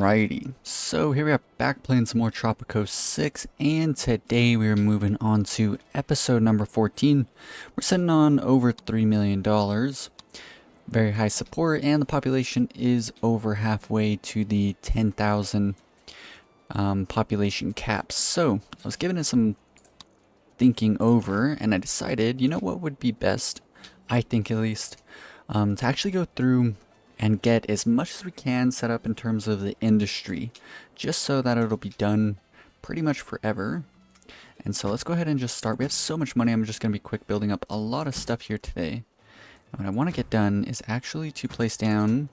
Alrighty, so here we are back playing some more Tropico 6, and today we are moving on to episode number 14. We're sitting on over $3 million, very high support, and the population is over halfway to the 10,000 population cap. So, I was giving it some thinking over, and I decided, you know what would be best, I think at least, to actually go through and get as much as we can set up in terms of the industry, just so that it'll be done pretty much forever. And so let's go ahead and just start. We have so much money, I'm just going to be quick building up a lot of stuff here today. And what I want to get done is actually to place down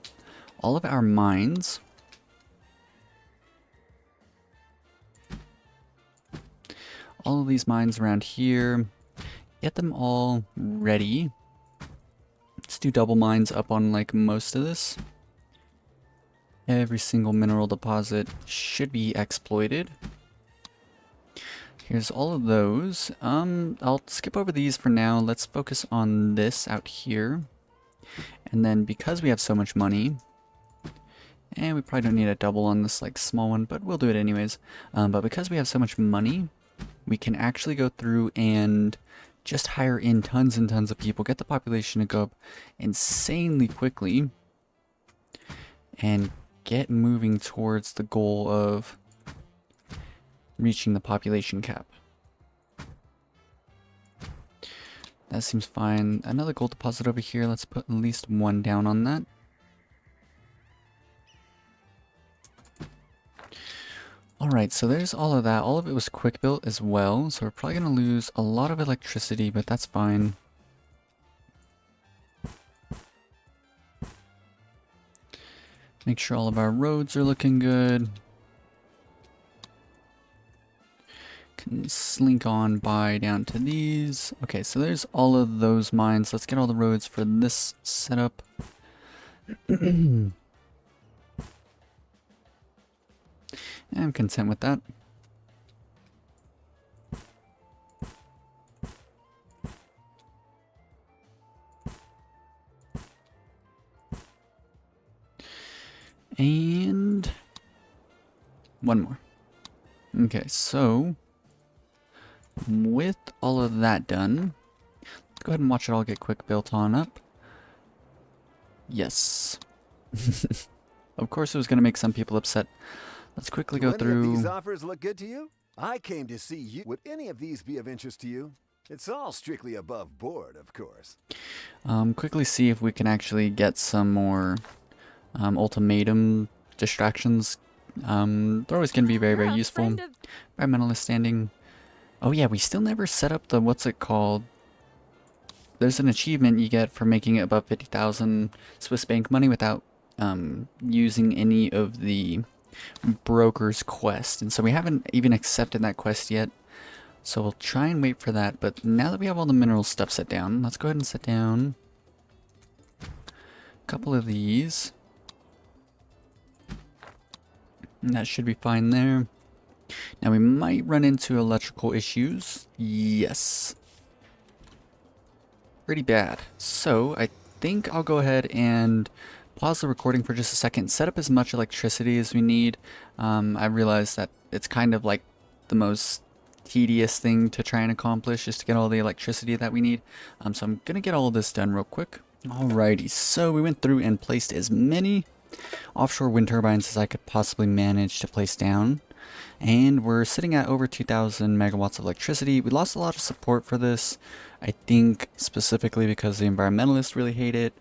all of our mines. All of these mines around here, get them all ready. Let's do double mines up on like most of this. Every single mineral deposit should be exploited. Here's all of those. I'll skip over these for now. Let's focus on this out here. And then because we have so much money, and we probably don't need a double on this like small one, but we'll do it anyways. But because we have so much money, we can actually go through and just hire in tons and tons of people, get the population to go up insanely quickly, and get moving towards the goal of reaching the population cap. That seems fine. Another gold deposit over here. Let's put at least one down on that. Alright, so there's all of that. All of it was quick built as well, so we're probably going to lose a lot of electricity, but that's fine. Make sure all of our roads are looking good. Can slink on by down to these. Okay, so there's all of those mines. Let's get all the roads for this setup. I'm content with that. And one more. Okay, so with all of that done, let's go ahead and watch it all get quick built on up. Yes. Of course it was going to make some people upset. Let's quickly go through. Any of these offers look good to you? I came to see you. Would any of these be of interest to you? It's all strictly above board, of course. Quickly see if we can actually get some more ultimatum distractions. They're always going to be very, very useful. Environmentalist standing. Oh yeah, we still never set up the, what's it called? There's an achievement you get for making it above 50,000 Swiss bank money without using any of the broker's quest, and so we haven't even accepted that quest yet, so we'll try and wait for that. But now that we have all the mineral stuff set down, let's go ahead and set down a couple of these, and that should be fine there. Now we might run into electrical issues. Yes, pretty bad. So I think I'll go ahead and pause the recording for just a second, set up as much electricity as we need. I realize that it's kind of like the most tedious thing to try and accomplish, just to get all the electricity that we need. So I'm gonna get all of this done real quick. Alrighty, so we went through and placed as many offshore wind turbines as I could possibly manage to place down. And we're sitting at over 2,000 megawatts of electricity. We lost a lot of support for this, I think specifically because the environmentalists really hate it.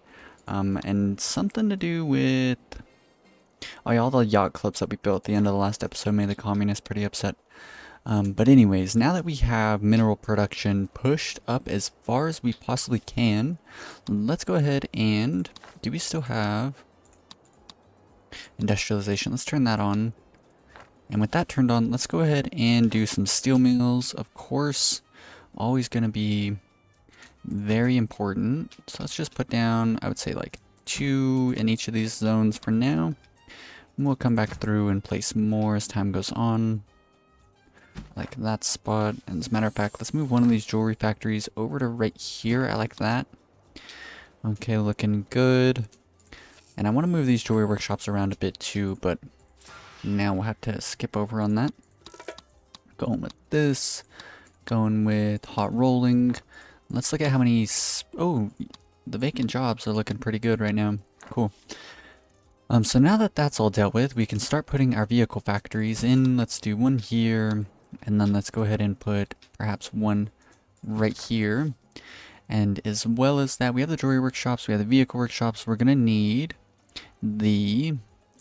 And something to do with, oh yeah, all the yacht clubs that we built at the end of the last episode made the communists pretty upset. But anyways, now that we have mineral production pushed up as far as we possibly can, let's go ahead and, do we still have industrialization? Let's turn that on. And with that turned on, let's go ahead and do some steel mills, of course. Always going to be very important. So let's just put down, I would say like 2 in each of these zones for now. And we'll come back through and place more as time goes on. Like that spot. And as a matter of fact, let's move one of these jewelry factories over to right here. I like that. Okay, looking good. And I want to move these jewelry workshops around a bit too, but Now we'll have to skip over on that. Going with this. Going with hot rolling. Let's look at how many... Oh, the vacant jobs are looking pretty good right now. Cool. So now that that's all dealt with, we can start putting our vehicle factories in. Let's do one here, and then let's go ahead and put perhaps one right here. And as well as that, we have the jewelry workshops, we have the vehicle workshops. We're gonna need the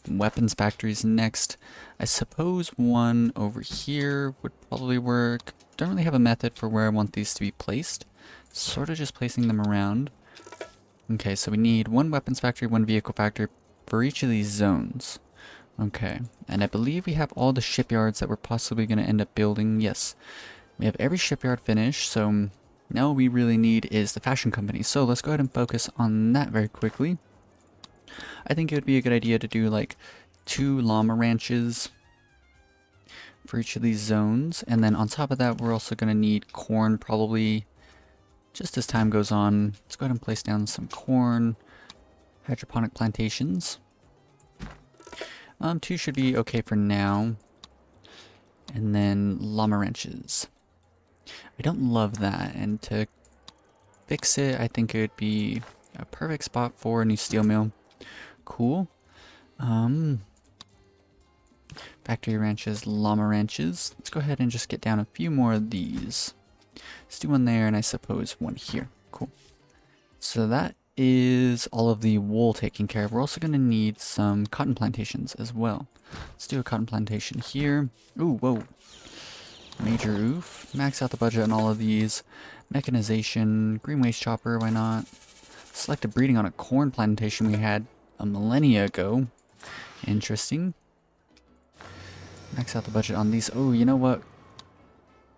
weapons factories next. I suppose one over here would probably work. Don't really have a method for where I want these to be placed. Sort of just placing them around. Okay, so we need one weapons factory, one vehicle factory for each of these zones. Okay, and I believe we have all the shipyards that we're possibly going to end up building. Yes, we have every shipyard finished, so now what we really need is the fashion company. So let's go ahead and focus on that very quickly. I think it would be a good idea to do like 2 llama ranches for each of these zones, and then on top of that we're also going to need corn probably just as time goes on. Let's go ahead and place down some corn. Hydroponic plantations. 2 should be okay for now. And then llama ranches. I don't love that, and to fix it, I think it would be a perfect spot for a new steel mill. Cool. Factory ranches, llama ranches. Let's go ahead and just get down a few more of these. Let's do one there, and I suppose one here. Cool. So that is all of the wool taken care of. We're also going to need some cotton plantations as well. Let's do a cotton plantation here. Ooh, whoa. Major oof. Max out the budget on all of these. Mechanization, green waste chopper, why not? Selective breeding on a corn plantation we had a millennia ago. Interesting. Max out the budget on these. Oh, you know what?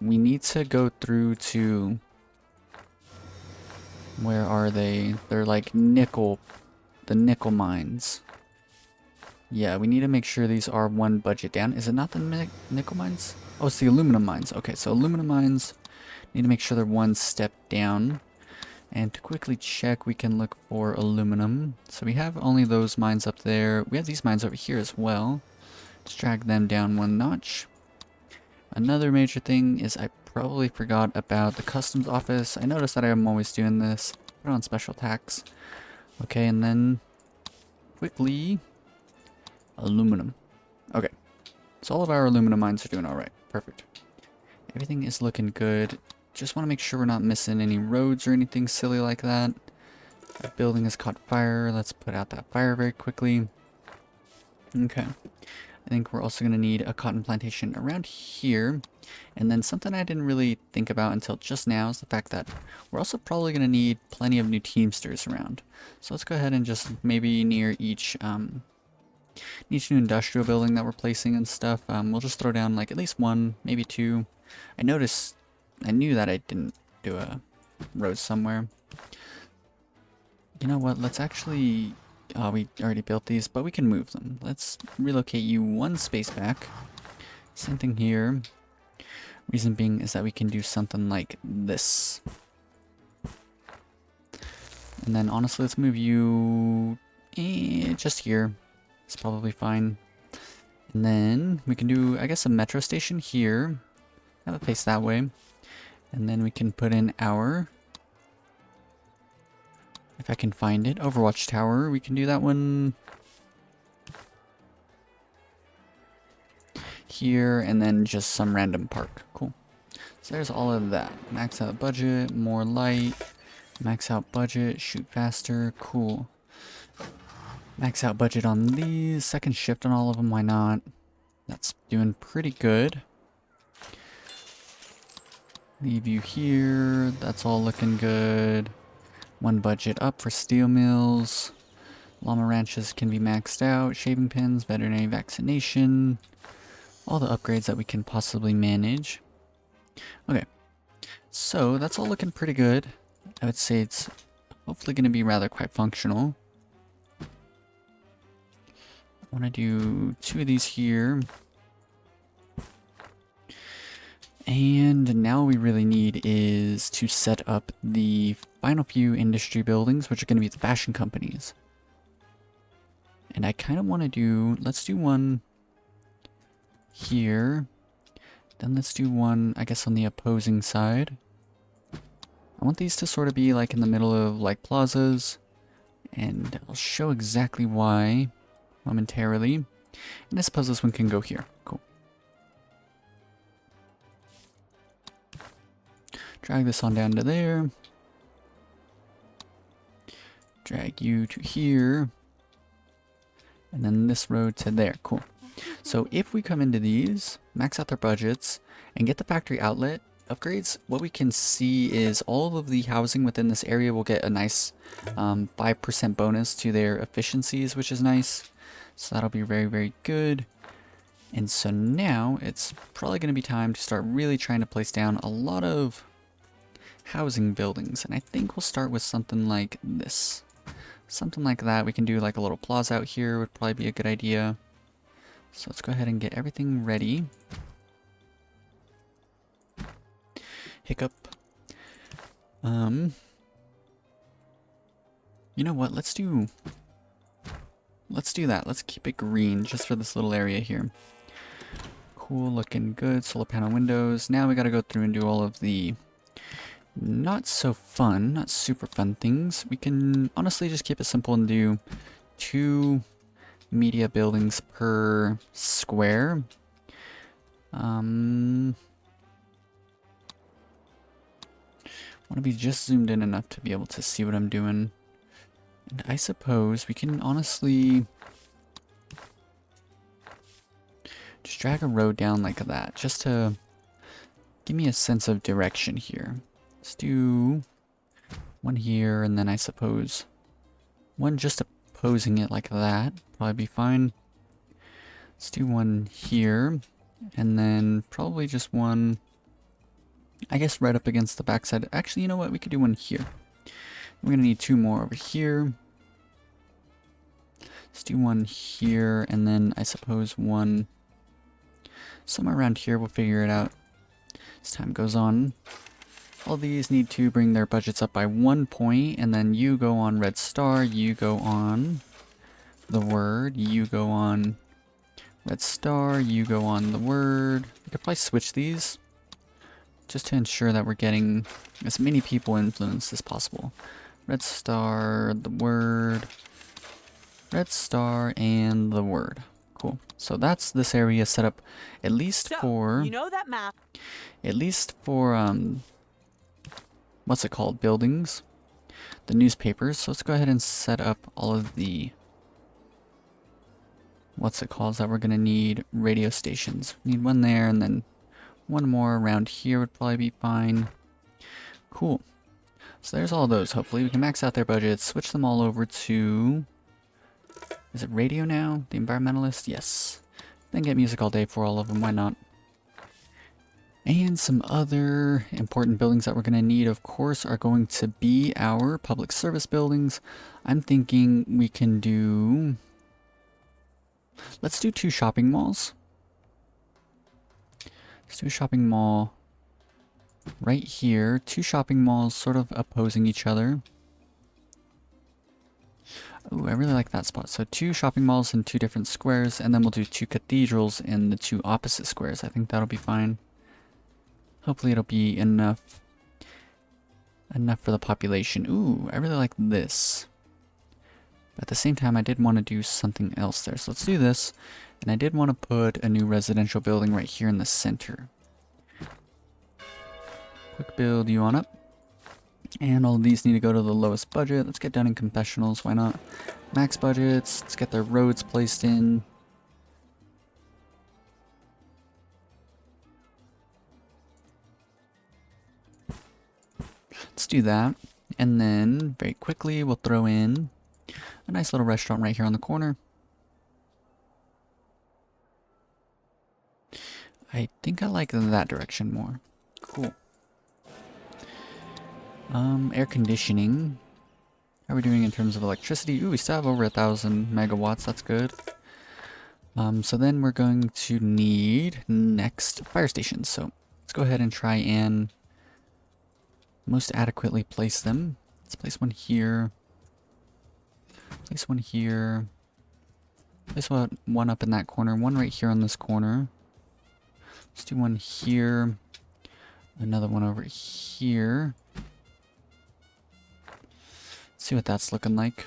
We need to go through to... Where are they? They're like nickel, the nickel mines. Yeah, we need to make sure these are one budget down. Is it not the nickel mines? Oh, it's the aluminum mines. Okay, so aluminum mines, need to make sure they're one step down. And to quickly check, we can look for aluminum. So we have only those mines up there. We have these mines over here as well. Let's drag them down one notch. Another major thing is I probably forgot about the customs office. I noticed that I'm always doing this. Put on special tax. Okay, and then quickly aluminum. Okay, so all of our aluminum mines are doing alright. Perfect. Everything is looking good. Just want to make sure we're not missing any roads or anything silly like that. Our building has caught fire. Let's put out that fire very quickly. Okay. I think we're also going to need a cotton plantation around here. And then something I didn't really think about until just now is the fact that we're also probably going to need plenty of new teamsters around. So let's go ahead and just maybe near each new industrial building that we're placing and stuff, we'll just throw down like at least 1, maybe 2. I knew that I didn't do a road somewhere. You know what, let's actually... we already built these, but we can move them. Let's relocate you 1 space back. Same thing here. Reason being is that we can do something like this. And then honestly, let's move you just here. It's probably fine. And then we can do, I guess, a metro station here. Have it face that way. And then we can put in our... If I can find it. Overwatch Tower. We can do that one here, and then just some random park. Cool. So there's all of that. Max out budget, more light, max out budget, shoot faster. Cool. Max out budget on these. Second shift on all of them. Why not? That's doing pretty good. Leave you here. That's all looking good. 1 budget up for steel mills. Llama ranches can be maxed out. Shaving pens, veterinary vaccination. All the upgrades that we can possibly manage. Okay. So that's all looking pretty good. I would say it's hopefully going to be rather quite functional. I want to do 2 of these here. And now we really need is to set up the final few industry buildings, which are going to be the fashion companies. And I kind of want to do, let's do one here. Then let's do one, I guess, on the opposing side. I want these to sort of be like in the middle of like plazas, and I'll show exactly why momentarily. And I suppose this one can go here. Cool. Drag this on down to there. Drag you to here. And then this road to there. Cool. So if we come into these, max out their budgets, and get the factory outlet upgrades, what we can see is all of the housing within this area will get a nice 5% bonus to their efficiencies, which is nice. So that'll be very, very good. And so now it's probably going to be time to start really trying to place down a lot of housing buildings. And I think we'll start with something like this. Something like that. We can do like a little plaza out here would probably be a good idea. So let's go ahead and get everything ready. Hiccup. You know what? Let's do that. Let's keep it green just for this little area here. Cool, looking good. Solar panel windows. Now we gotta go through and do all of the not so fun, not super fun things. We can honestly just keep it simple and do 2 media buildings per square. Want to be just zoomed in enough to be able to see what I'm doing. And I suppose we can honestly just drag a road down like that, just to give me a sense of direction here. Let's do one here, and then I suppose one just opposing it like that. Probably be fine. Let's do one here, and then probably just one, I guess, right up against the backside. Actually, you know what? We could do one here. We're gonna need 2 more over here. Let's do one here, and then I suppose one somewhere around here. We'll figure it out as time goes on. All these need to bring their budgets up by 1 point, and then you go on red star, you go on the word, you go on red star, you go on the word. We could probably switch these just to ensure that we're getting as many people influenced as possible. Red star, the word, red star, and the word. Cool. So that's this area set up at least for, you know that map. At least for what's it called? Buildings. The newspapers. So let's go ahead and set up all of the, what's it called, that we're gonna need radio stations. We need one there, and then one more around here would probably be fine. Cool. So there's all those. Hopefully we can max out their budgets, switch them all over to, is it radio now? The environmentalist? Yes. Then get music all day for all of them, why not? And some other important buildings that we're going to need, of course, are going to be our public service buildings. I'm thinking we can do, let's do 2 shopping malls. Let's do a shopping mall right here. 2 shopping malls sort of opposing each other. Oh, I really like that spot. So 2 shopping malls in 2 different squares, and then we'll do 2 cathedrals in the 2 opposite squares. I think that'll be fine. Hopefully it'll be enough for the population. Ooh, I really like this. But at the same time, I did want to do something else there. So let's do this. And I did want to put a new residential building right here in the center. Quick build you on up. And all of these need to go to the lowest budget. Let's get done in confessionals, why not? Max budgets, let's get their roads placed in. Let's do that. And then, very quickly, we'll throw in a nice little restaurant right here on the corner. I think I like that direction more. Cool. Air conditioning. How are we doing in terms of electricity? Ooh, we still have over 1,000 megawatts. That's good. So then we're going to need next fire stations. So let's go ahead and try and most adequately place them. Let's place one here. Place one here. Place one up in that corner. One right here on this corner. Let's do one here. Another one over here. Let's see what that's looking like.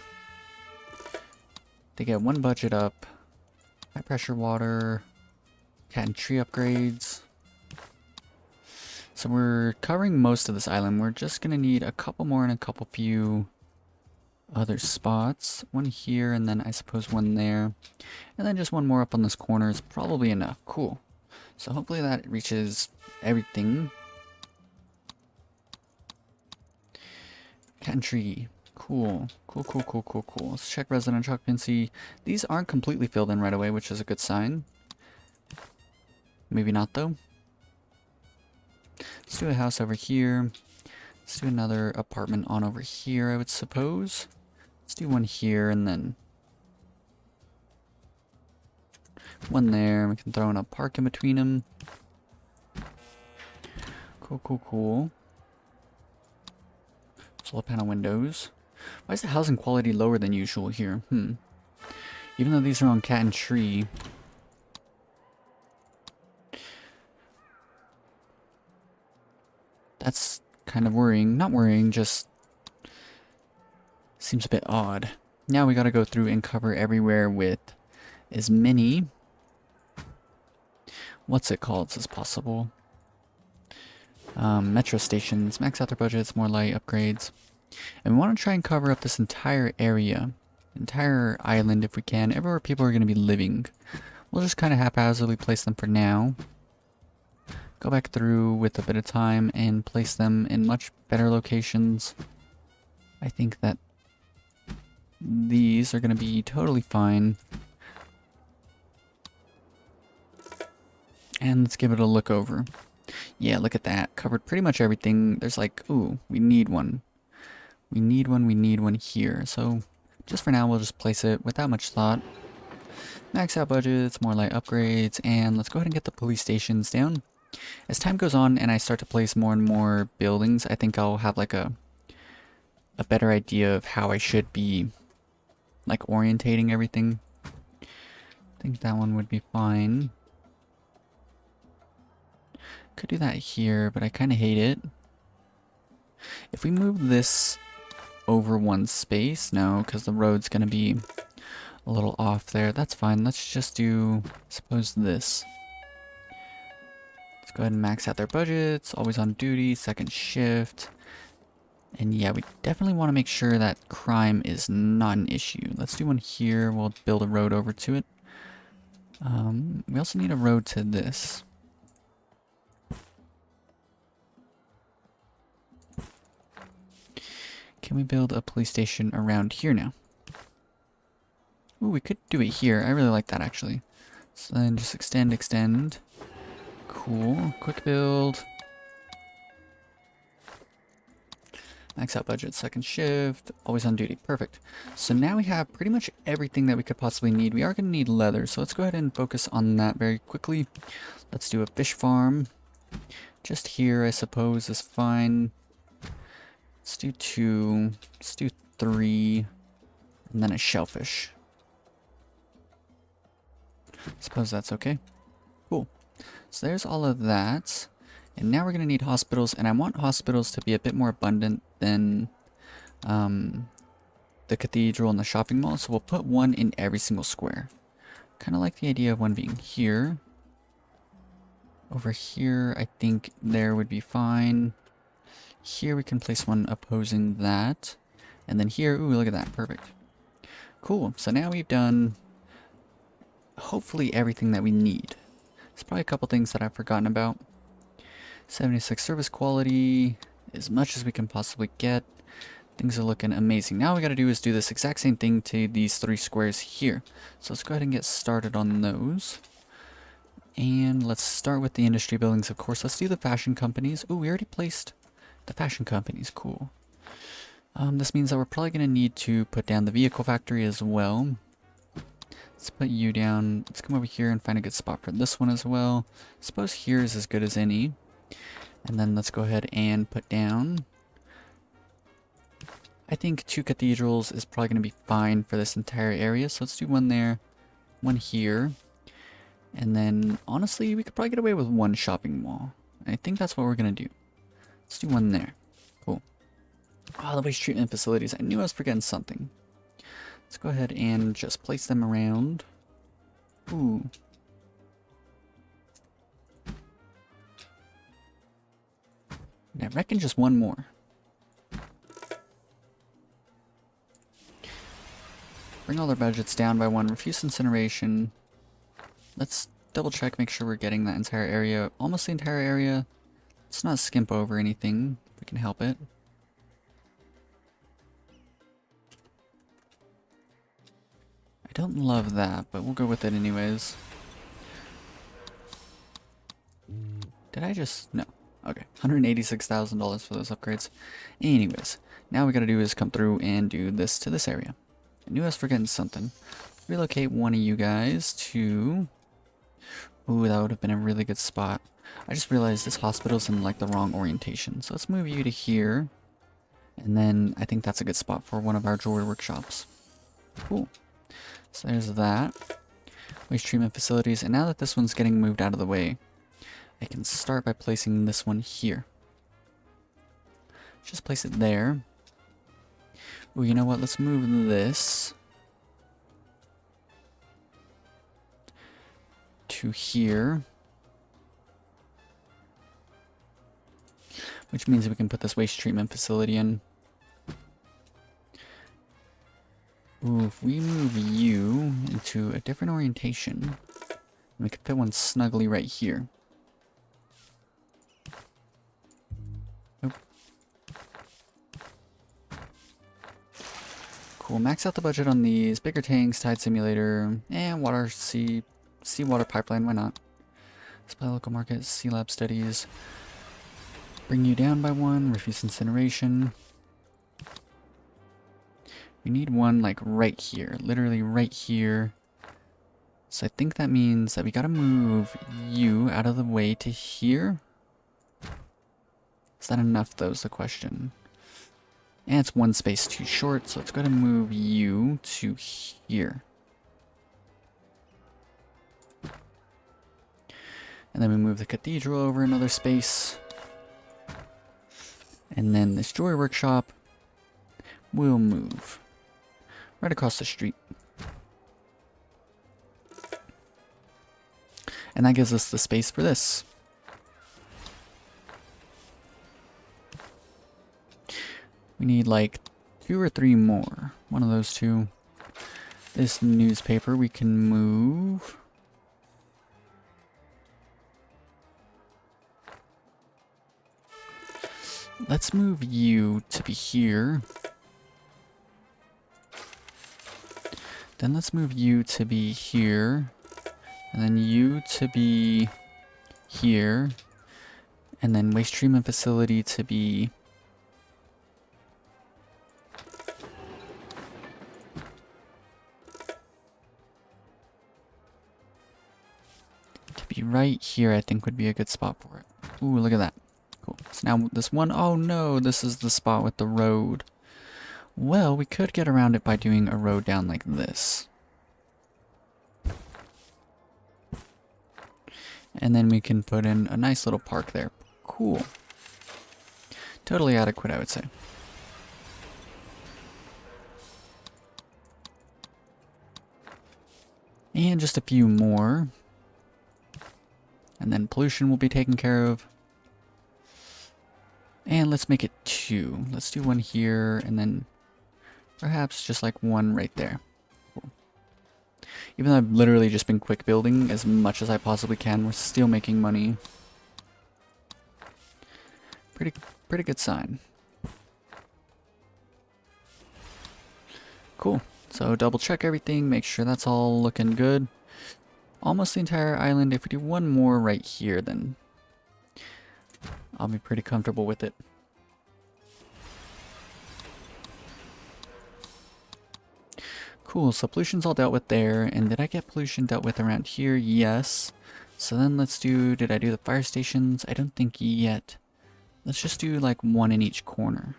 They get one budget up. High pressure water. Cat and tree upgrades. So we're covering most of this island. We're just going to need a couple more and a couple few other spots. One here and then I suppose one there. And then just one more up on this corner is probably enough. Cool. So hopefully that reaches everything. Cat and tree. Cool. Cool, cool, cool, cool, cool. Let's check residential occupancy. These aren't completely filled in right away, which is a good sign. Maybe not though. Let's do a house over here. Let's do another apartment on over here, I would suppose. Let's do one here and then one there. We can throw in a park in between them. Cool, cool, cool. Solar panel windows. Why is the housing quality lower than usual here? Even though these are on cat and tree. That's kind of worrying. Not worrying, just seems a bit odd. Now we gotta go through and cover everywhere with as many, what's it called as possible. Metro stations, max out their budgets, more light upgrades. And we want to try and cover up this entire area, entire island if we can, everywhere people are going to be living. We'll just kind of haphazardly place them for now. Go back through with a bit of time and place them in much better locations. I think that these are going to be totally fine. And let's give it a look over. Yeah, look at that. Covered pretty much everything. There's like, ooh, we need one. We need one here. So just for now, we'll just place it without much thought. Max out budgets, more light upgrades, and let's go ahead and get the police stations down. As time goes on and I start to place more and more buildings, I think I'll have like a better idea of how I should be like orientating everything. I think that one would be fine. Could do that here, but I kind of hate it. If we move this over one space, no, because the road's going to be a little off there. That's fine. Let's just do, suppose this. Let's go ahead and max out their budgets. Always on duty, second shift. And yeah, we definitely want to make sure that crime is not an issue. Let's do one here. We'll build a road over to it. We also need a road to this. Can we build a police station around here now? Ooh, we could do it here. I really like that actually. So then just extend. Cool. Quick build. Max out budget, second shift. Always on duty. Perfect. So now we have pretty much everything that we could possibly need. We are going to need leather, so let's go ahead and focus on that very quickly. Let's do a fish farm. Just here, I suppose, is fine. Let's do 2, let's do 3, and then a shellfish. Suppose that's okay. Cool. So there's all of that. And now we're going to need hospitals, and I want hospitals to be a bit more abundant than the cathedral and the shopping mall. So we'll put one in every single square. Kind of like the idea of one being here. Over here, I think there would be fine. Here we can place one opposing that. And then here, ooh, look at that. Perfect. Cool. So now we've done hopefully everything that we need. There's probably a couple things that I've forgotten about. 76 service quality, as much as we can possibly get. Things are looking amazing. Now all we gotta do is do this exact same thing to these 3 squares here. So let's go ahead and get started on those. And let's start with the industry buildings, of course. Let's do the fashion companies. Ooh, we already placed the fashion companies. Cool. This means that we're probably going to need to put down the vehicle factory as well. Let's put you down. Let's come over here and find a good spot for this one as well. Suppose here is as good as any. And then let's go ahead and put down, I think 2 cathedrals is probably going to be fine for this entire area. So let's do one there, one here. And then, honestly, we could probably get away with one shopping mall. I think that's what we're gonna do. Let's do one there. Cool. Oh, the waste treatment facilities. I knew I was forgetting something. Let's go ahead and just place them around. Ooh. And I reckon just one more. Bring all their budgets down by one. Refuse incineration. Let's double check, make sure we're getting that entire area. Almost the entire area. Let's not skimp over anything if we can help it. I don't love that, but we'll go with it anyways. Did I just... No. Okay. $186,000 for those upgrades. Anyways, now we gotta do is come through and do this to this area. I knew I was forgetting something. Relocate one of you guys to... Ooh, that would have been a really good spot. I just realized this hospital's in like the wrong orientation. So let's move you to here. And then I think that's a good spot for one of our jewelry workshops. Cool. So there's that. Waste treatment facilities. And now that this one's getting moved out of the way, I can start by placing this one here. Just place it there. Ooh, you know what? Let's move this to here. Which means we can put this waste treatment facility in. Ooh, if we move you into a different orientation, we could put one snugly right here. Nope. Cool, max out the budget on these. Bigger tanks, tide simulator, and water, seawater pipeline, why not? Supply local market, sea lab studies. Bring you down by one, refuse incineration. We need one like right here, literally right here. So I think that means that we gotta move you out of the way to here. Is that enough though is the question. And it's one space too short, so let's go ahead and move you to here. And then we move the cathedral over another space. And then this jewelry workshop will move right across the street. And that gives us the space for this. We need like 2 or 3 more. One of those two. This newspaper we can move. Let's move you to be here. Then let's move you to be here. And then you to be here. And then waste treatment facility to be... right here, I think would be a good spot for it. Ooh, look at that. Cool. So now this one, oh no, this is the spot with the road. Well, we could get around it by doing a road down like this. And then we can put in a nice little park there. Cool. Totally adequate, I would say. And just a few more. And then pollution will be taken care of. And let's make it 2. Let's do one here, and then perhaps just like one right there. Cool. Even though I've literally just been quick building as much as I possibly can, we're still making money. Pretty good sign. Cool. So double check everything, make sure that's all looking good. Almost the entire island. If we do one more right here, then I'll be pretty comfortable with it. Cool, so pollution's all dealt with there. And did I get pollution dealt with around here? Yes. So then let's do, did I do the fire stations? I don't think yet. Let's just do like one in each corner.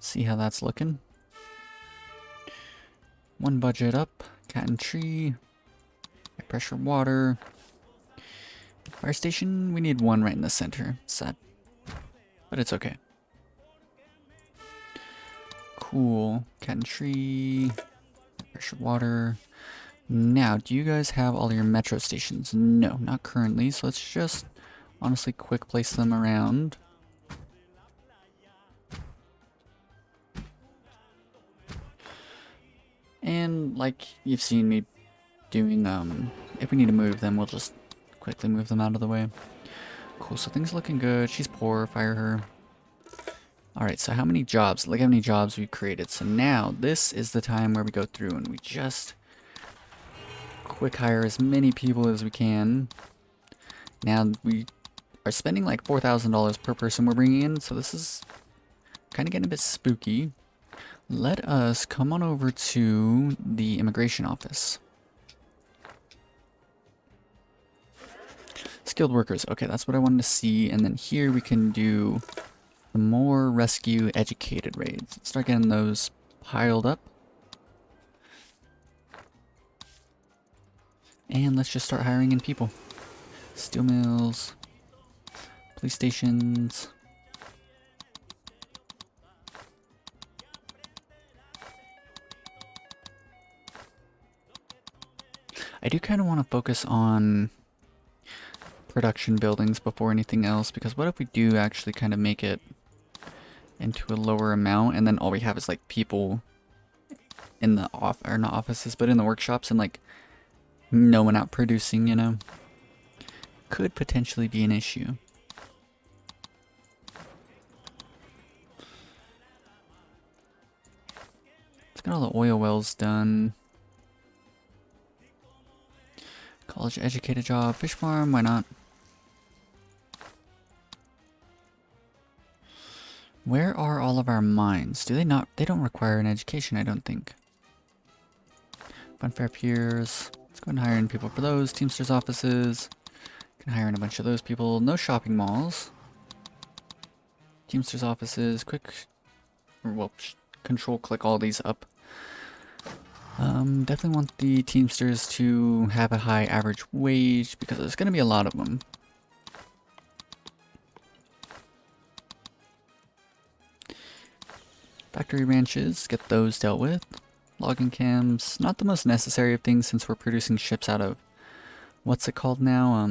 See how that's looking. One budget up. Cat and tree. High pressure water. Fire station, we need one right in the center. Sad. But it's okay. Cool. Cat and tree. Pressure water. Now, do you guys have all your metro stations? No, not currently. So let's just honestly quick place them around. And like you've seen me doing, if we need to move them, we'll just quickly move them out of the way. Cool, so things looking good. She's poor, fire her. Alright, so how many jobs? Look how many jobs we've created. So now, this is the time where we go through and we just quick hire as many people as we can. Now, we are spending like $4,000 per person we're bringing in, so this is kind of getting a bit spooky. Let us come on over to the immigration office. Skilled workers. Okay, that's what I wanted to see. And then here we can do the more rescue educated raids. Let's start getting those piled up. And let's just start hiring in people. Steel mills. Police stations. I do kind of want to focus on production buildings before anything else, because what if we do actually kind of make it into a lower amount and then all we have is like people in the or not offices, but in the workshops, and like no one out producing, you know? Could potentially be an issue. Let's get all the oil wells done. College educated job, fish farm, why not? Where are all of our mines? Do they not? They don't require an education, I don't think. Funfair peers. Let's go and hire in people for those. Teamsters offices. Can hire in a bunch of those people. No shopping malls. Teamsters offices. Quick. Or, well, control click all these up. Definitely want the Teamsters to have a high average wage because there's going to be a lot of them. Factory ranches, get those dealt with. Logging cams, not the most necessary of things since we're producing ships out of, what's it called now?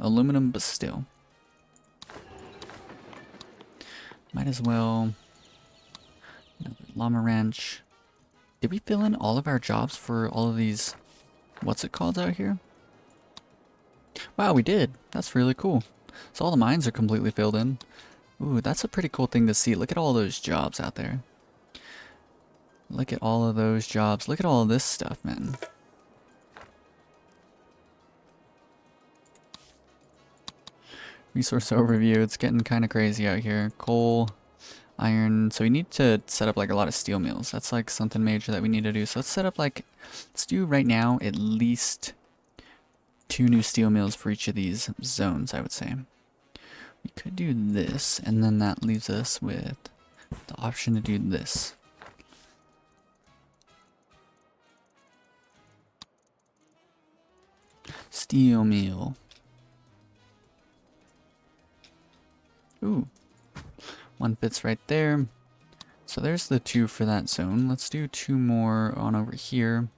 Aluminum, but still. Might as well. Another llama ranch. Did we fill in all of our jobs for all of these, what's it called out here? Wow, we did. That's really cool. So all the mines are completely filled in. Ooh, that's a pretty cool thing to see. Look at all those jobs out there. Look at all of those jobs. Look at all of this stuff, man. Resource overview. It's getting kind of crazy out here. Coal, iron. So we need to set up like a lot of steel mills. That's like something major that we need to do. So let's set up like, let's do right now at least 2 new steel mills for each of these zones, I would say. We could do this, and then that leaves us with the option to do this. Steel mill. Ooh. 1 fits right there. So there's the 2 for that zone. Let's do 2 more on over here.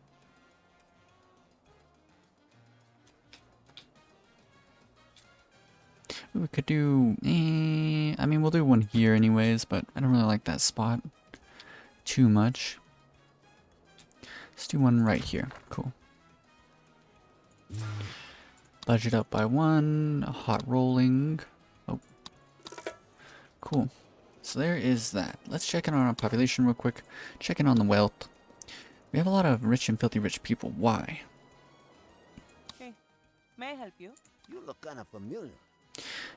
Ooh, we could do... I mean, we'll do 1 here anyways, but I don't really like that spot too much. Let's do 1 right here. Cool. Budget up by 1. Hot rolling. Oh. Cool. So there is that. Let's check in on our population real quick. Check in on the wealth. We have a lot of rich and filthy rich people. Why? Hey, may I help you? You look kind of familiar.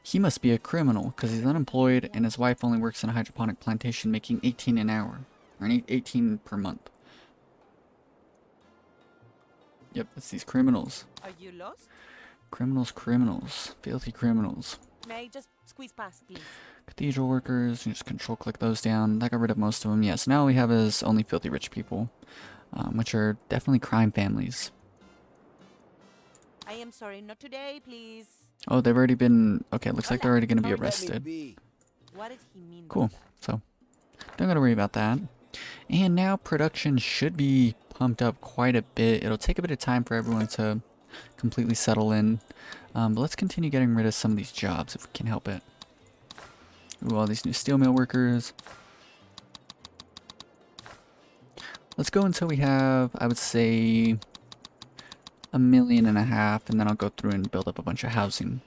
He must be a criminal because he's unemployed and his wife only works in a hydroponic plantation making 18 an hour. Or 18 per month. Yep, it's these criminals. Are you lost? Criminals, criminals. Filthy criminals. May I just squeeze past, please? Cathedral workers, you just control click those down. That got rid of most of them. Yes, now all we have is only filthy rich people, which are definitely crime families. I am sorry, not today, please. Oh, they've already been... Okay, looks like they're already going to be Sorry. arrested. What did he mean by Cool. that? So, don't gotta worry about that. And now production should be pumped up quite a bit. It'll take a bit of time for everyone to completely settle in. But let's continue getting rid of some of these jobs if we can help it. Ooh, all these new steel mill workers. Let's go until we have, I would say, 1.5 million, and then I'll go through and build up a bunch of housing.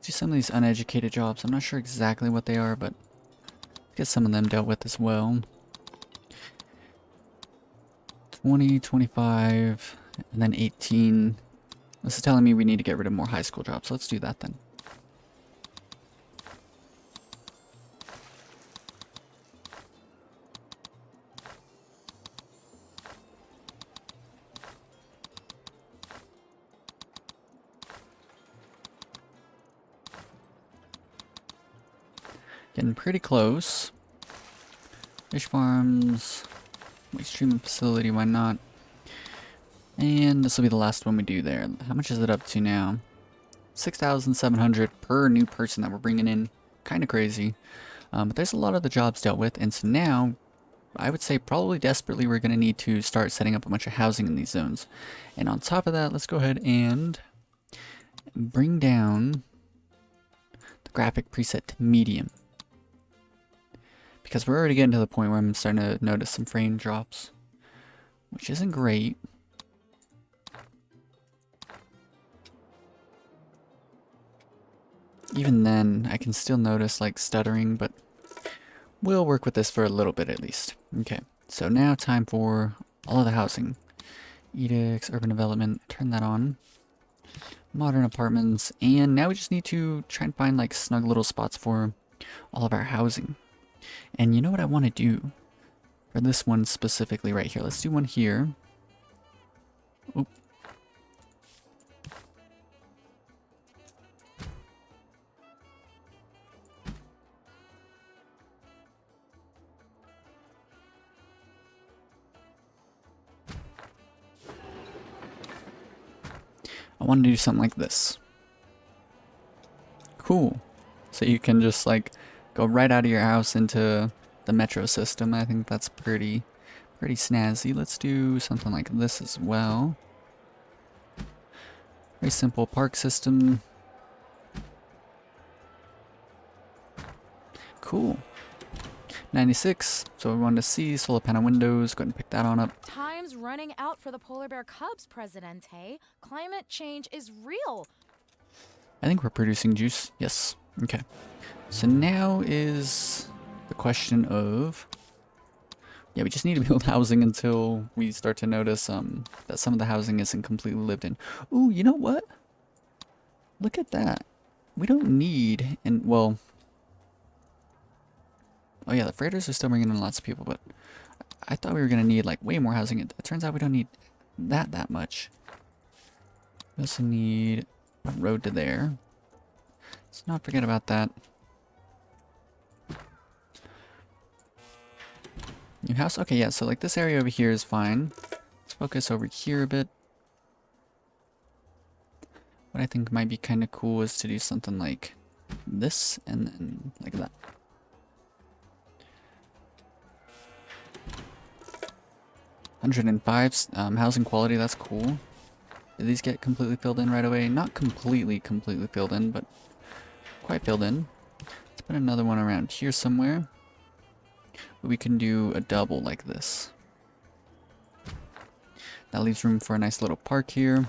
See some of these uneducated jobs. I'm not sure exactly what they are, but get some of them dealt with as well. 20, 25, and then 18. This is telling me we need to get rid of more high school jobs. Let's do that then. Getting pretty close. Fish farms, waste treatment facility, why not? And this will be the last one we do there. How much is it up to now? 6,700 per new person that we're bringing in. Kind of crazy. But there's a lot of the jobs dealt with, and so now, I would say probably desperately we're going to need to start setting up a bunch of housing in these zones. And on top of that, let's go ahead and bring down the graphic preset to medium. Because we're already getting to the point where I'm starting to notice some frame drops, which isn't great. Even then, I can still notice like stuttering, but we'll work with this for a little bit at least. Okay, so now time for all of the housing. Edicts, urban development, turn that on. Modern apartments, and now we just need to try and find like snug little spots for all of our housing. And you know what I want to do for this one specifically right here? Let's do one here. Oop. I want to do something like this. Cool. So you can just like go right out of your house into the metro system. I think that's pretty snazzy. Let's do something like this as well. Very simple park system. Cool. 96. So we wanted to see solar panel windows. Go ahead and pick that on up. Time's running out for the polar bear cubs, Presidente. Climate change is real. I think we're producing juice. Yes. Okay. So now is the question of... Yeah, we just need to build housing until we start to notice that some of the housing isn't completely lived in. Ooh, you know what? Look at that. We don't need... And well... Oh yeah, the freighters are still bringing in lots of people, but I thought we were going to need like way more housing. It turns out we don't need that much. We also need a road to there. Let's not forget about that. New house? Okay, yeah, so like this area over here is fine. Let's focus over here a bit. What I think might be kind of cool is to do something like this and then like that. $105 housing quality, that's cool. Did these get completely filled in right away? Not completely filled in, but quite filled in. Let's put another one around here somewhere. We can do a double like this. That leaves room for a nice little park here.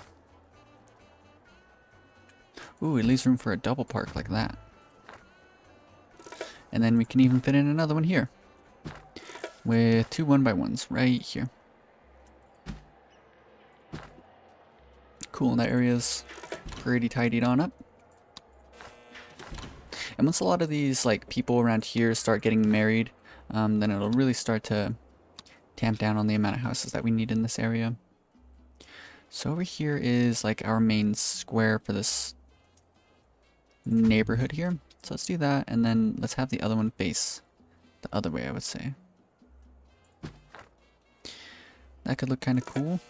Ooh, it leaves room for a double park like that. And then we can even fit in another one here. With two 1x1s right here. Cool, and that area's pretty tidied on up. And once a lot of these like people around here start getting married, then it'll really start to tamp down on the amount of houses that we need in this area. So over here is like our main square for this neighborhood here. So let's do that, and then let's have the other one face the other way, I would say. That could look kind of cool.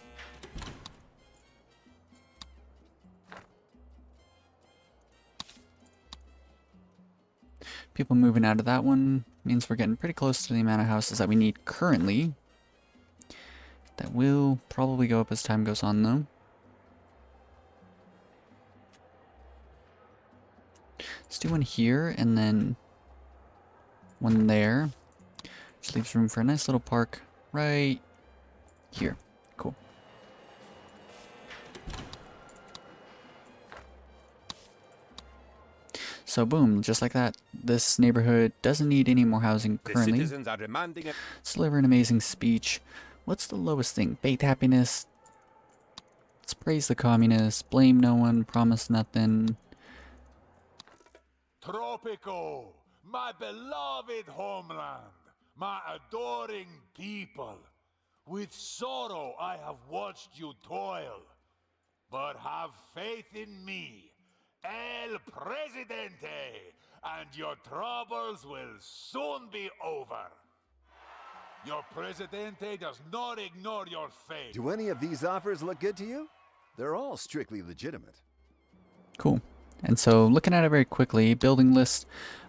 People moving out of that one means we're getting pretty close to the amount of houses that we need currently. That will probably go up as time goes on, though. Let's do one here and then one there. Just leaves room for a nice little park right here. Cool. So boom, just like that, this neighborhood doesn't need any more housing currently. The citizens are demanding it. Let's deliver an amazing speech. What's the lowest thing? Baked happiness. Let's praise the communists. Blame no one. Promise nothing. Tropico, my beloved homeland, my adoring people. With sorrow I have watched you toil, but have faith in me, El Presidente, and your troubles will soon be over. Your Presidente does not ignore your fate. Do any of these offers look good to you? They're all strictly legitimate. Cool. And so looking at it very quickly, building list,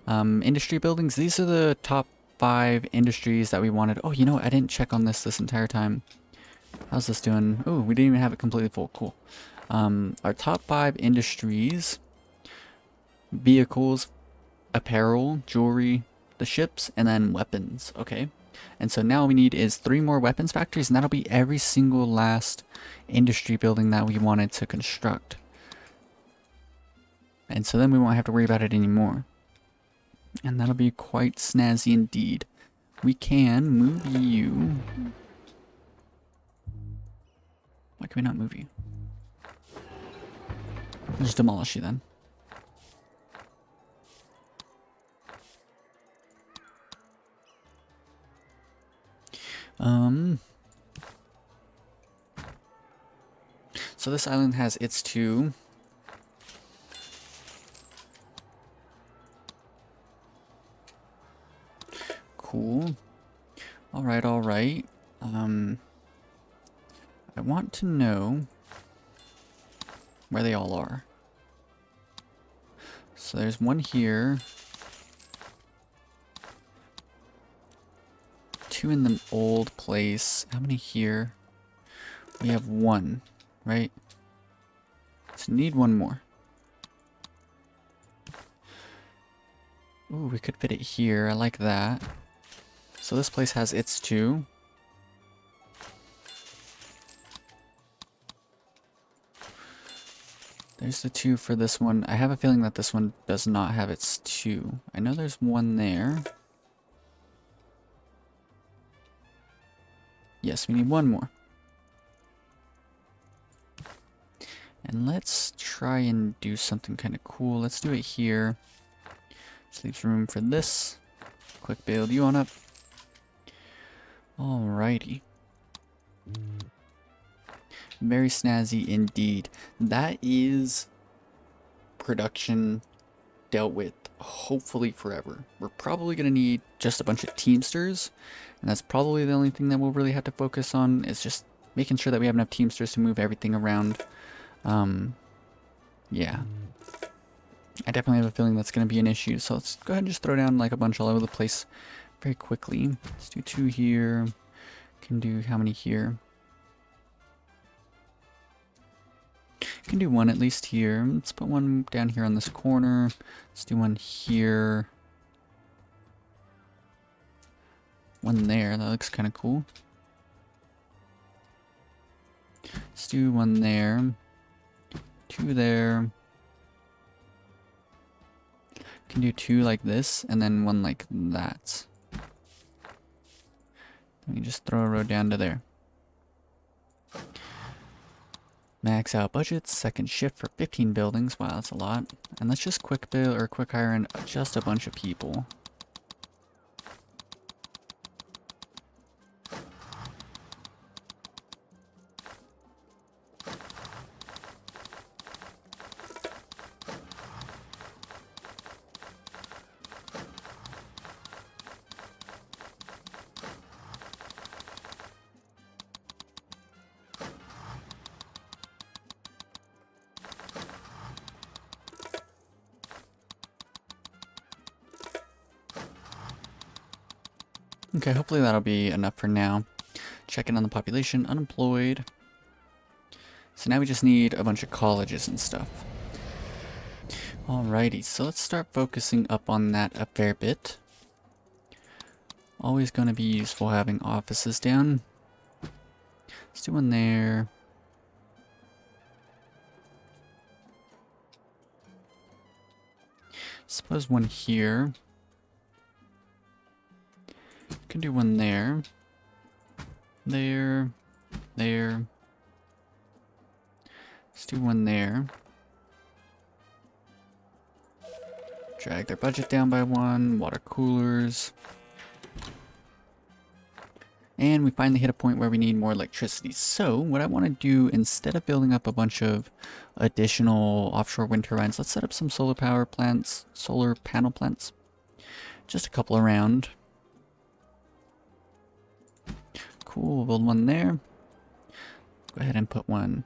industry buildings, these are the top 5 industries that we wanted. Oh, you know what? I didn't check on this entire time. How's this doing? Oh, we didn't even have it completely full. Cool. Our top 5 industries: vehicles, apparel, jewelry, the ships, and then weapons. Okay. And so now all we need is 3 more weapons factories, and that'll be every single last industry building that we wanted to construct. And so then we won't have to worry about it anymore. And that'll be quite snazzy indeed. We can move you. Why can we not move you? We'll just demolish you then. So this island has its 2. Cool. Alright, alright. I want to know where they all are. So there's one here. 2 in the old place. How many here? We have 1, right? So need 1 more. Ooh, we could fit it here. I like that. So this place has its 2. There's the 2 for this one. I have a feeling that this one does not have its 2. I know there's 1 there. Yes, we need 1 more. And let's try and do something kind of cool. Let's do it here. Just leaves room for this. Quick build you on up. Alrighty. Very snazzy indeed. That is production dealt with, hopefully forever. We're probably going to need just a bunch of Teamsters, and that's probably the only thing that we'll really have to focus on, is just making sure that we have enough Teamsters to move everything around. Yeah. I definitely have a feeling that's going to be an issue, so let's go ahead and just throw down like a bunch all over the place very quickly. Let's do 2 here. Can do how many here? Can do 1 at least here. Let's put 1 down here on this corner. Let's do 1 here. 1 there. That looks kind of cool. Let's do 1 there. 2 there. Can do 2 like this, and then 1 like that. Let me just throw a row down to there. Max out budget, second shift for 15 buildings. Wow, that's a lot. And let's just quick build or quick hire in just a bunch of people. Okay, hopefully that'll be enough for now. Checking on the population, unemployed. So now we just need a bunch of colleges and stuff. Alrighty, so let's start focusing up on that a fair bit. Always going to be useful having offices down. Let's do one there. Suppose one here. Can do one there. There. There. Let's do one there. Drag their budget down by one. Water coolers. And we finally hit a point where we need more electricity. So what I want to do, instead of building up a bunch of additional offshore wind turbines, let's set up some solar power plants, solar panel plants. Just a couple around. Cool, we'll build one there. Go ahead and put one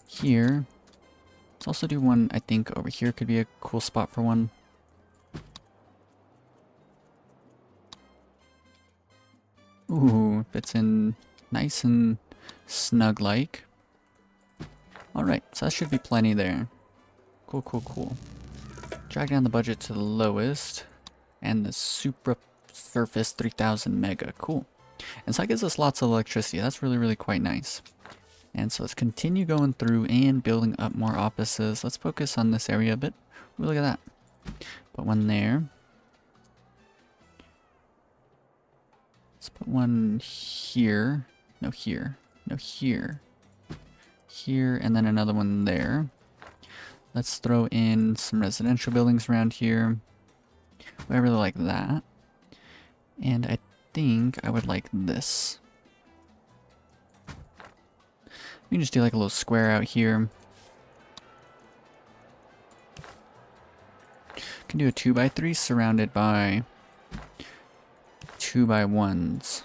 here. Let's also do one, I think, over here could be a cool spot for one. Ooh, fits in nice and snug-like. Alright, so that should be plenty there. Cool, cool, cool. Drag down the budget to the lowest. And the super surface 3000 mega. Cool. And so that gives us lots of electricity. That's really, really quite nice. And so let's continue going through and building up more offices. Let's focus on this area a bit. Ooh, look at that. Put one there. Let's put one here. No, here. No, here. Here, and then another one there. Let's throw in some residential buildings around here. I really like that. And I think I would like this. We can just do like a little square out here. Can do a 2x3 surrounded by 2x1s.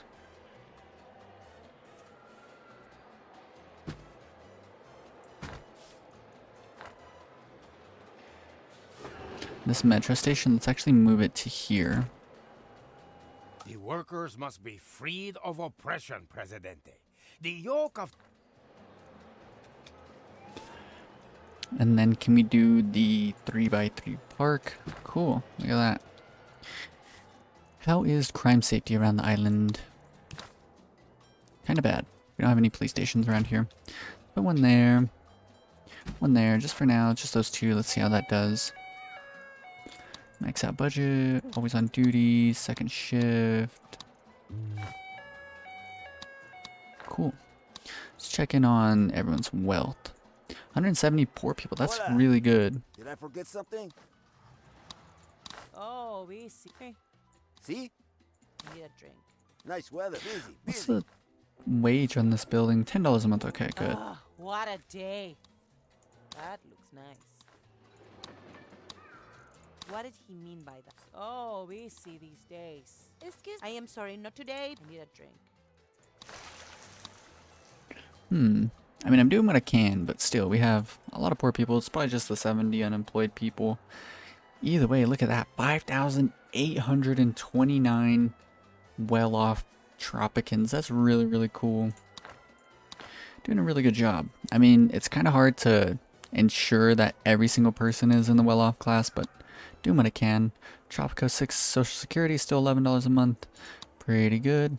This metro station, let's actually move it to here. The workers must be freed of oppression, Presidente. The yoke of... And then can we do the 3x3 park? Cool, look at that. How is crime safety around the island? Kind of bad. We don't have any police stations around here. Put one there. One there, just for now, just those two. Let's see how that does. Max out budget, always on duty, second shift. Cool. Let's check in on everyone's wealth. 170 poor people, that's Hola. really good. Did I forget something? Oh, we see. See? I need a drink. Nice weather. Busy. What's Busy. the wage on this building? $10 a month, okay, good. Ah, what a day. That looks nice. What did he mean by that? Oh, we see these days. Excuse I am sorry, not today. I need a drink. I mean, I'm doing what I can, but still, we have a lot of poor people. It's probably just the 70 unemployed people. Either way, look at that. 5,829 well-off Tropicans. That's really, really cool. Doing a really good job. I mean, it's kind of hard to ensure that every single person is in the well-off class, but doing what I can. Tropico 6 Social Security, still $11 a month. Pretty good.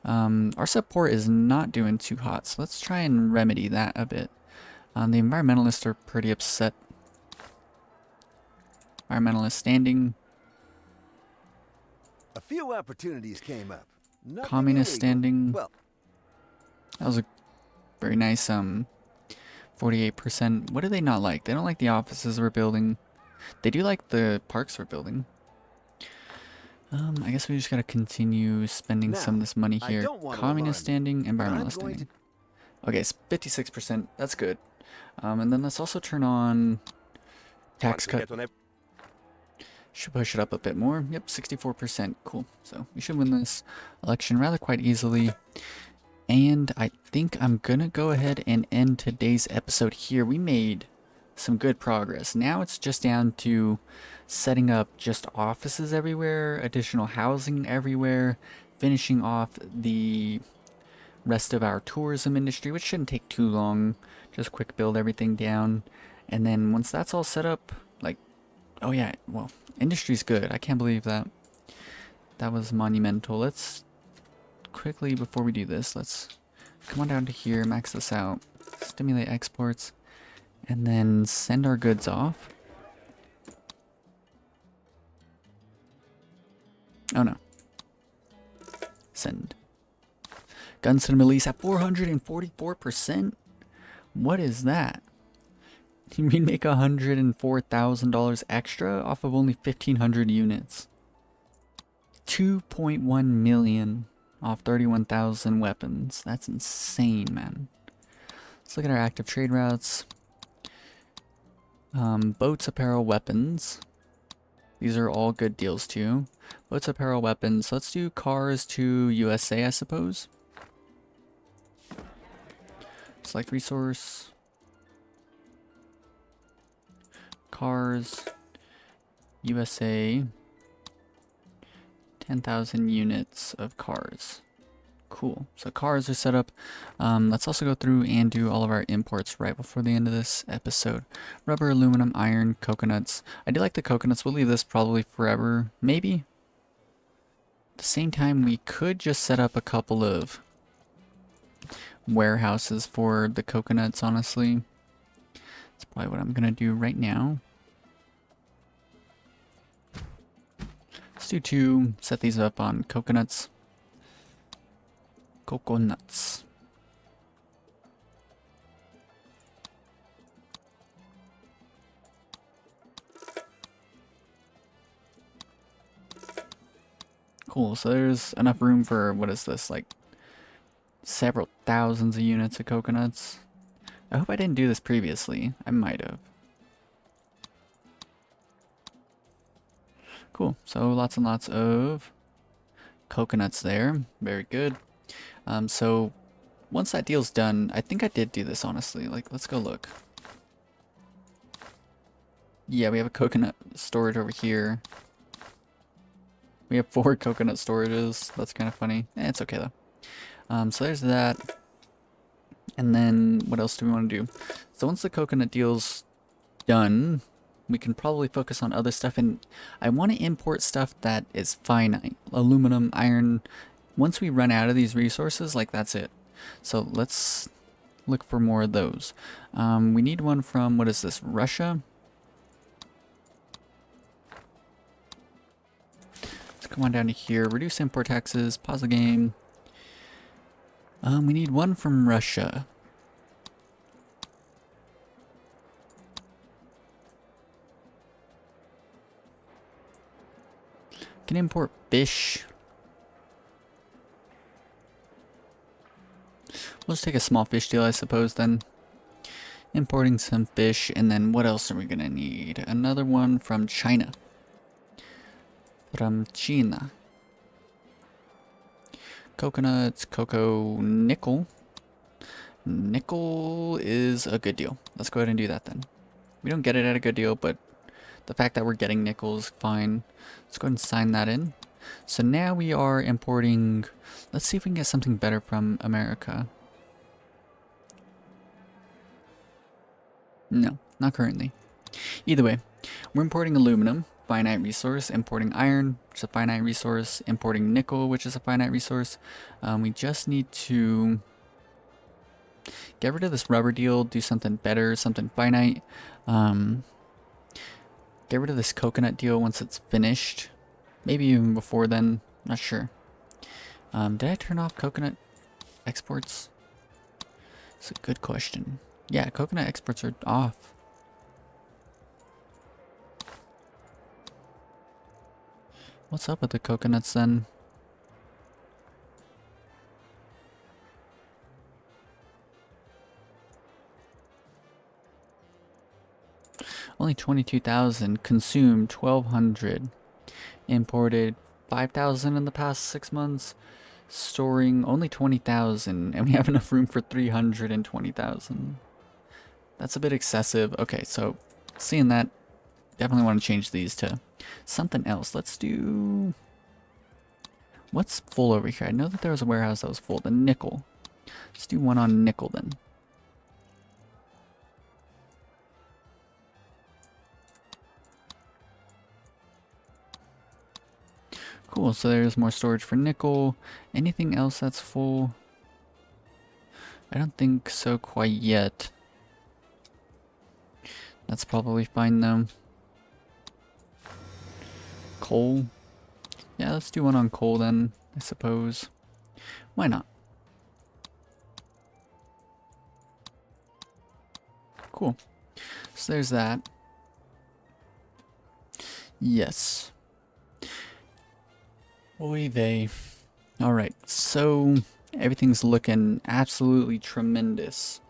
Our support is not doing too hot, so let's try and remedy that a bit. The environmentalists are pretty upset. Environmentalist standing. A few opportunities came up. Nothing Communist illegal. standing. Well, That was a Very nice. 48%. What do they not like? They don't like the offices we're building. They do like the parks we're building. I guess we just gotta continue spending Now, some of this money I here. don't want to Communist alarm you, standing, but I'm environmentalist going standing. Okay, it's 56%. That's good. And then let's also turn on tax cut. Should push it up a bit more. Yep, 64%. Cool. So we should win this election rather quite easily. And I think I'm gonna go ahead and end today's episode here. We made some good progress. Now it's just down to setting up just offices everywhere, additional housing everywhere, finishing off the rest of our tourism industry, which shouldn't take too long. Just quick build everything down. And then once that's all set up, like, oh yeah, well, industry's good. I can't believe that. That was monumental. Let's quickly, before we do this, let's come on down to here, max this out, stimulate exports, and then send our goods off. Oh no. Send. Guns to the Middle East at 444%? What is that? You mean make $104,000 extra off of only 1,500 units? 2.1 million off 31,000 weapons. That's insane, man. Let's look at our active trade routes. Boats, apparel, weapons. These are all good deals too. Boats, apparel, weapons. Let's do cars to USA, I suppose. Select resource. Cars. USA. 10,000 units of cars. Cool. So cars are set up. Let's also go through and do all of our imports right before the end of this episode. Rubber, aluminum, iron, coconuts. I do like the coconuts. We'll leave this probably forever. Maybe. At the same time, we could just set up a couple of warehouses for the coconuts, honestly. That's probably what I'm going to do right now. Let's do 2, set these up on coconuts. Coconuts. Cool, so there's enough room for, what is this, like several thousands of units of coconuts. I hope I didn't do this previously. I might have. Cool, so lots and lots of coconuts there. Very good. So once that deal's done, I think I did do this, honestly. Like, let's go look. Yeah, we have a coconut storage over here. We have 4 coconut storages. That's kind of funny. It's okay though. So there's that. And then what else do we want to do? So once the coconut deal's done, we can probably focus on other stuff. And I want to import stuff that is finite. Aluminum, iron. Once we run out of these resources, like, that's it. So let's look for more of those. We need one from, what is this, Russia? Let's come on down to here. Reduce import taxes. Pause the game. We need one from Russia. Can import fish. We'll just take a small fish deal, I suppose, then. Importing some fish, and then what else are we gonna need? Another one from China. From China. Coconuts, cocoa, nickel. Nickel is a good deal. Let's go ahead and do that then. We don't get it at a good deal, but the fact that we're getting nickel is fine. Let's go ahead and sign that in. So now we are importing. Let's see if we can get something better from America. No, not currently. Either way, we're importing aluminum, finite resource, importing iron, which is a finite resource, importing nickel, which is a finite resource. We just need to get rid of this rubber deal, do something better, something finite. Get rid of this coconut deal once it's finished. Maybe even before then, not sure. Did I turn off coconut exports? It's a good question. Yeah, coconut exports are off. What's up with the coconuts then? Only 22,000, consumed 1,200, imported 5,000 in the past 6 months, storing only 20,000, and we have enough room for 320,000. That's a bit excessive. Okay, so seeing that, definitely want to change these to something else. Let's do... What's full over here? I know that there was a warehouse that was full. The nickel. Let's do one on nickel then. Cool, so there's more storage for nickel. Anything else that's full? I don't think so quite yet. That's probably fine though. Coal? Yeah, let's do one on coal then, I suppose. Why not? Cool. So there's that. Yes. Oy vey. Alright, so everything's looking absolutely tremendous.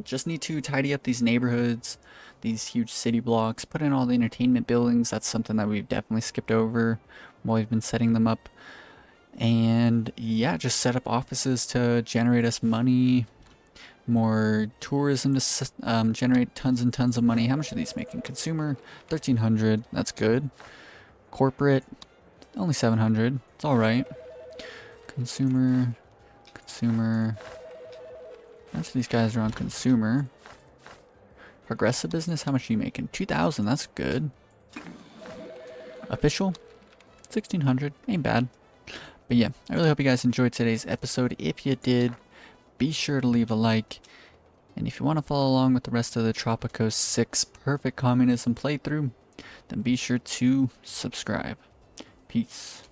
Just need to tidy up these neighborhoods, these huge city blocks, put in all the entertainment buildings. That's something that we've definitely skipped over while we've been setting them up. And yeah, just set up offices to generate us money, more tourism to generate tons and tons of money. How much are these making? Consumer, 1,300, that's good. Corporate, only 700, it's alright. Consumer, how much of these guys are on consumer? Progressive business, how much are you making? 2,000, that's good. Official, 1,600, ain't bad. But yeah, I really hope you guys enjoyed today's episode. If you did, be sure to leave a like. And if you want to follow along with the rest of the Tropico 6 Perfect Communism playthrough, then be sure to subscribe. Peace.